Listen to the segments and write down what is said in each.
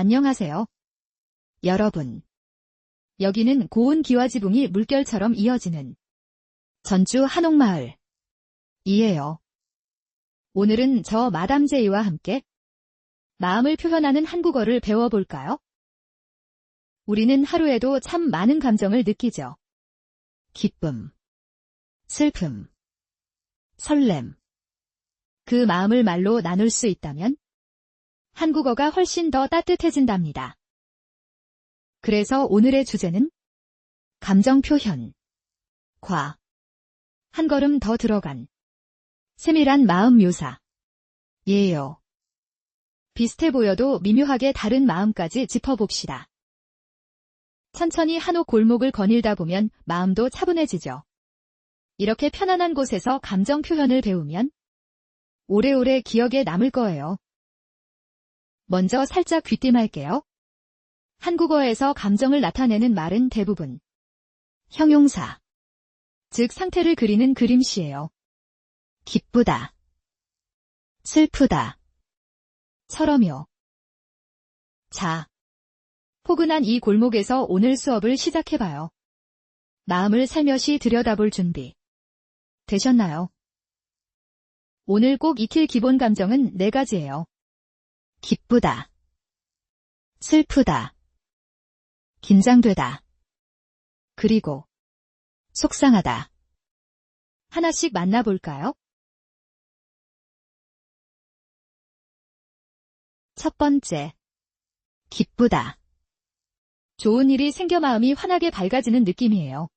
안녕하세요. 여러분. 여기는 고운 기와지붕이 물결처럼 이어지는 전주 한옥마을 이에요. 오늘은 저 마담 제이와 함께 마음을 표현하는 한국어를 배워볼까요? 우리는 하루에도 참 많은 감정을 느끼죠. 기쁨, 슬픔, 설렘. 그 마음을 말로 나눌 수 있다면 한국어가 훨씬 더 따뜻해진답니다. 그래서 오늘의 주제는 감정 표현, 한 걸음 더 들어간 세밀한 마음 묘사 예요. 비슷해 보여도 미묘하게 다른 마음까지 짚어봅시다. 천천히 한옥 골목을 거닐다 보면 마음도 차분해지죠. 이렇게 편안한 곳에서 감정 표현을 배우면 오래오래 기억에 남을 거예요. 먼저 살짝 귀띔할게요. 한국어에서 감정을 나타내는 말은 대부분 형용사, 즉 상태를 그리는 그림시예요. 기쁘다, 슬프다, 처럼요. 자, 포근한 이 골목에서 오늘 수업을 시작해봐요. 마음을 살며시 들여다볼 준비 되셨나요? 오늘 꼭 익힐 기본 감정은 4가지예요. 기쁘다, 슬프다, 긴장되다, 그리고 속상하다. 하나씩 만나볼까요? 첫 번째, 기쁘다. 좋은 일이 생겨 마음이 환하게 밝아지는 느낌이에요.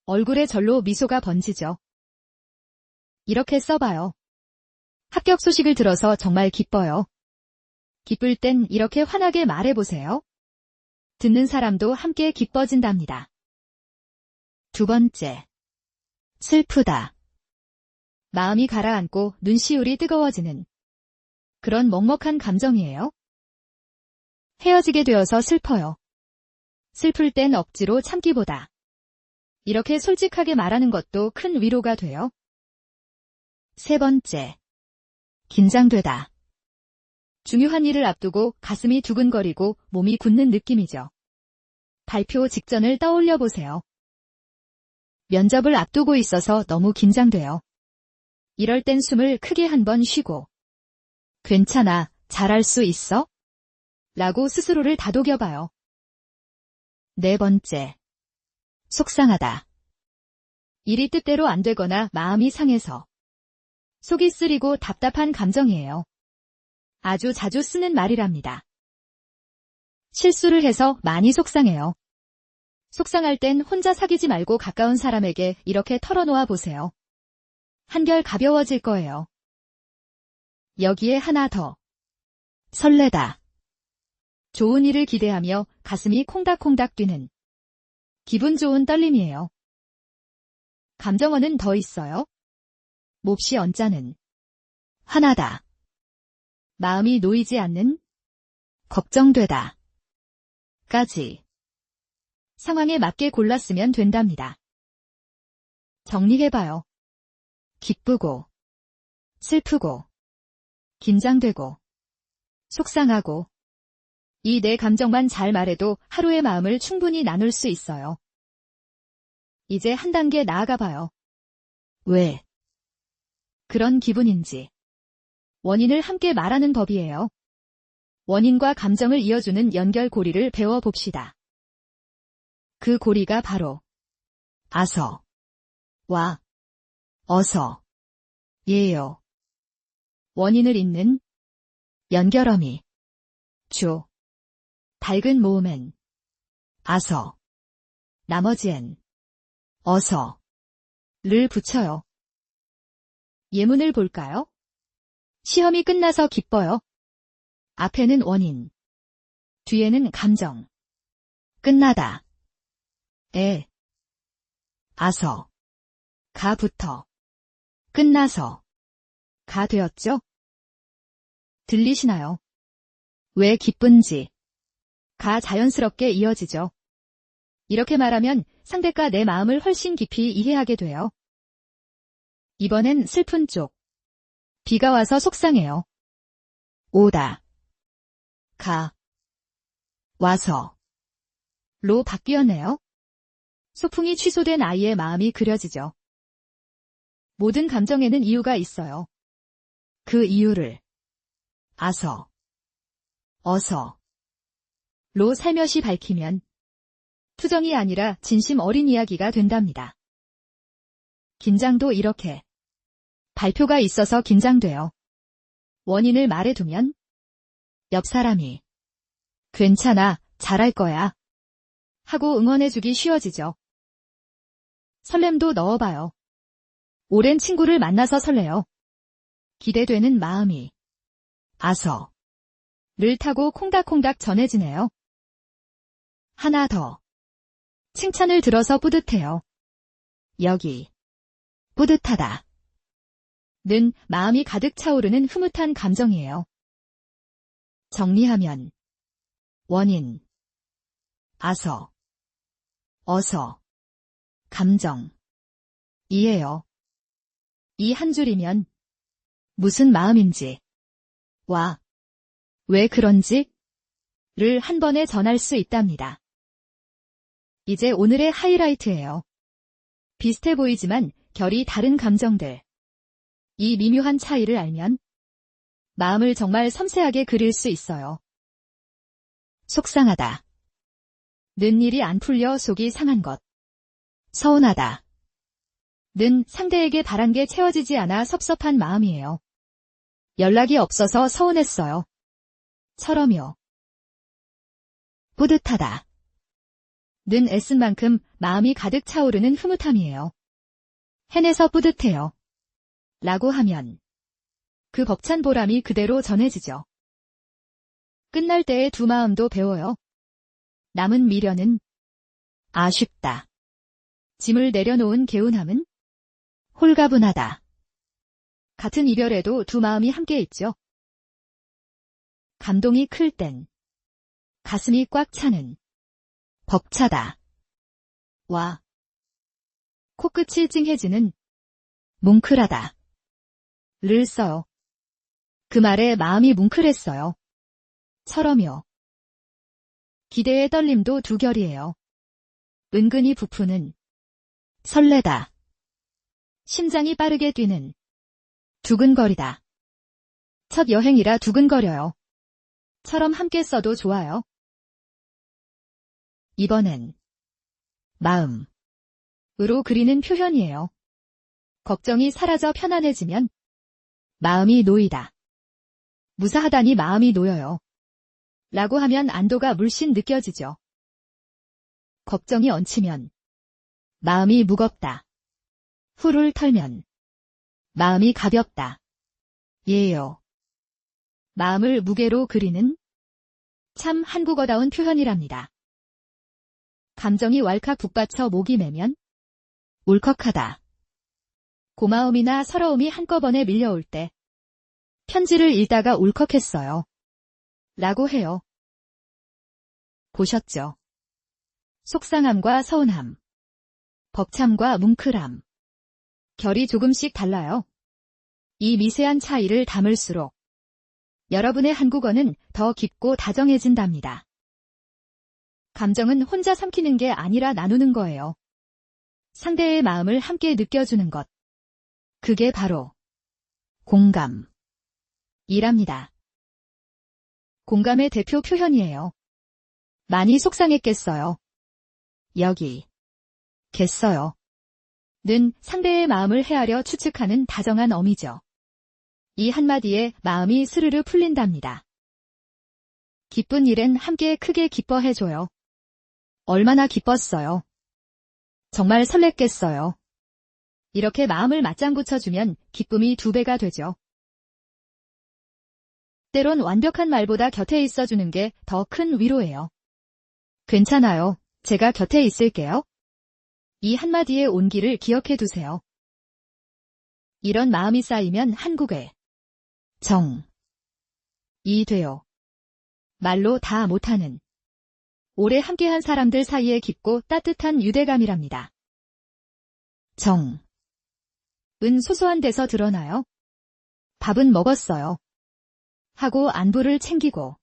얼굴에 절로 미소가 번지죠. 이렇게 써봐요. 합격 소식을 들어서 정말 기뻐요. 기쁠 땐 이렇게 환하게 말해보세요. 듣는 사람도 함께 기뻐진답니다. 두 번째, 슬프다. 마음이 가라앉고 눈시울이 뜨거워지는 그런 먹먹한 감정이에요. 헤어지게 되어서 슬퍼요. 슬플 땐 억지로 참기보다 이렇게 솔직하게 말하는 것도 큰 위로가 돼요. 세 번째, 긴장되다. 중요한 일을 앞두고 가슴이 두근거리고 몸이 굳는 느낌이죠. 발표 직전을 떠올려 보세요. 면접을 앞두고 있어서 너무 긴장돼요. 이럴 땐 숨을 크게 한번 쉬고 괜찮아, 잘할 수 있어? 라고 스스로를 다독여봐요. 네 번째, 속상하다. 일이 뜻대로 안 되거나 마음이 상해서 속이 쓰리고 답답한 감정이에요. 아주 자주 쓰는 말이랍니다. 실수를 해서 많이 속상해요. 속상할 땐 혼자 사귀지 말고 가까운 사람에게 이렇게 털어놓아 보세요. 한결 가벼워질 거예요. 여기에 하나 더. 설레다. 좋은 일을 기대하며 가슴이 콩닥콩닥 뛰는 기분 좋은 떨림이에요. 감정어는 더 있어요. 몹시 언짢은 화나다. 마음이 놓이지 않는 걱정되다. 까지. 상황에 맞게 골랐으면 된답니다. 정리해봐요. 기쁘고, 슬프고, 긴장되고, 속상하고, 이 4감정만 잘 말해도 하루의 마음을 충분히 나눌 수 있어요. 이제 한 단계 나아가봐요. 왜 그런 기분인지. 원인을 함께 말하는 법이에요. 원인과 감정을 이어주는 연결고리를 배워봅시다. 그 고리가 바로 아서, 와, 어서, 예요. 원인을 잇는 연결어미, 주, 밝은 모음엔 아서, 나머지엔 어서, 를 붙여요. 예문을 볼까요? 시험이 끝나서 기뻐요. 앞에는 원인, 뒤에는 감정. 끝나다. 아서, 가부터. 끝나서. 가 되었죠? 들리시나요? 왜 기쁜지. 가 자연스럽게 이어지죠. 이렇게 말하면 상대가 내 마음을 훨씬 깊이 이해하게 돼요. 이번엔 슬픈 쪽. 비가 와서 속상해요. 오다. 가. 와서 로 바뀌었네요. 소풍이 취소된 아이의 마음이 그려지죠. 모든 감정에는 이유가 있어요. 그 이유를 아서, 어서 로 살며시 밝히면 투정이 아니라 진심 어린 이야기가 된답니다. 긴장도 이렇게 발표가 있어서 긴장돼요. 원인을 말해두면 옆 사람이 괜찮아, 잘할 거야 하고 응원해주기 쉬워지죠. 설렘도 넣어봐요. 오랜 친구를 만나서 설레요. 기대되는 마음이 아서 를 타고 콩닥콩닥 전해지네요. 하나 더. 칭찬을 들어서 뿌듯해요. 여기 뿌듯하다. 는 마음이 가득 차오르는 흐뭇한 감정이에요. 정리하면 원인, 아서, 어서, 감정, 이에요. 이 한 줄이면 무슨 마음인지, 와, 왜 그런지, 를 한 번에 전할 수 있답니다. 이제 오늘의 하이라이트예요. 비슷해 보이지만 결이 다른 감정들. 이 미묘한 차이를 알면 마음을 정말 섬세하게 그릴 수 있어요. 속상하다. 는 일이 안 풀려 속이 상한 것. 서운하다. 는 상대에게 바란 게 채워지지 않아 섭섭한 마음이에요. 연락이 없어서 서운했어요. 처럼요. 뿌듯하다. 는 애쓴 만큼 마음이 가득 차오르는 흐뭇함이에요. 해내서 뿌듯해요. 라고 하면 그 벅찬 보람이 그대로 전해지죠. 끝날 때의 두 마음도 배워요. 남은 미련은 아쉽다. 짐을 내려놓은 개운함은 홀가분하다. 같은 이별에도 두 마음이 함께 있죠. 감동이 클 땐 가슴이 꽉 차는 벅차다. 와. 코끝이 찡해지는 뭉클하다. 를 써요. 그 말에 마음이 뭉클했어요. 처럼요. 기대의 떨림도 두 결이에요. 은근히 부푸는 설레다. 심장이 빠르게 뛰는 두근거리다. 첫 여행이라 두근거려요. 처럼 함께 써도 좋아요. 이번엔 마음으로 그리는 표현이에요. 걱정이 사라져 편안해지면 마음이 놓이다. 무사하다니 마음이 놓여요. 라고 하면 안도가 물씬 느껴지죠. 걱정이 얹히면 마음이 무겁다. 후를 털면 마음이 가볍다. 예요. 마음을 무게로 그리는 참 한국어다운 표현이랍니다. 감정이 왈칵 북받쳐 목이 메면 울컥하다. 고마움이나 서러움이 한꺼번에 밀려올 때 편지를 읽다가 울컥했어요. 라고 해요. 보셨죠? 속상함과 서운함, 벅참과 뭉클함. 결이 조금씩 달라요. 이 미세한 차이를 담을수록 여러분의 한국어는 더 깊고 다정해진답니다. 감정은 혼자 삼키는 게 아니라 나누는 거예요. 상대의 마음을 함께 느껴주는 것. 그게 바로 공감이랍니다. 공감의 대표 표현이에요. 많이 속상했겠어요. 여기 겠어요. 는 상대의 마음을 헤아려 추측하는 다정한 어미죠. 이 한마디에 마음이 스르르 풀린답니다. 기쁜 일엔 함께 크게 기뻐해줘요. 얼마나 기뻤어요. 정말 설렜겠어요. 이렇게 마음을 맞장 붙여주면 기쁨이 2배가 되죠. 때론 완벽한 말보다 곁에 있어주는 게 더 큰 위로예요. 괜찮아요. 제가 곁에 있을게요. 이 한마디의 온기를 기억해 두세요. 이런 마음이 쌓이면 한국의 정이 돼요. 말로 다 못하는 오래 함께한 사람들 사이에 깊고 따뜻한 유대감이랍니다. 정. 은 소소한 데서 드러나요. 밥은 먹었어요. 하고 안부를 챙기고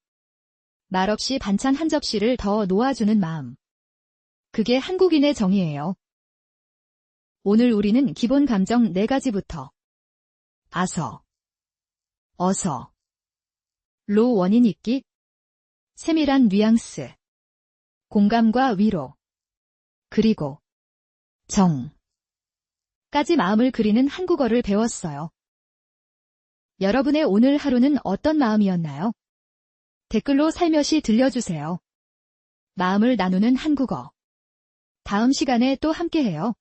말없이 반찬 한 접시를 더 놓아주는 마음. 그게 한국인의 정이에요. 오늘 우리는 기본 감정 4가지부터 아서, 어서, 로 원인 있기, 세밀한 뉘앙스, 공감과 위로, 그리고 정까지 마음을 그리는 한국어를 배웠어요. 여러분의 오늘 하루는 어떤 마음이었나요? 댓글로 살며시 들려주세요. 마음을 나누는 한국어. 다음 시간에 또 함께해요.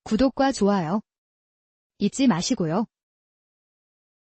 구독과 좋아요 잊지 마시고요.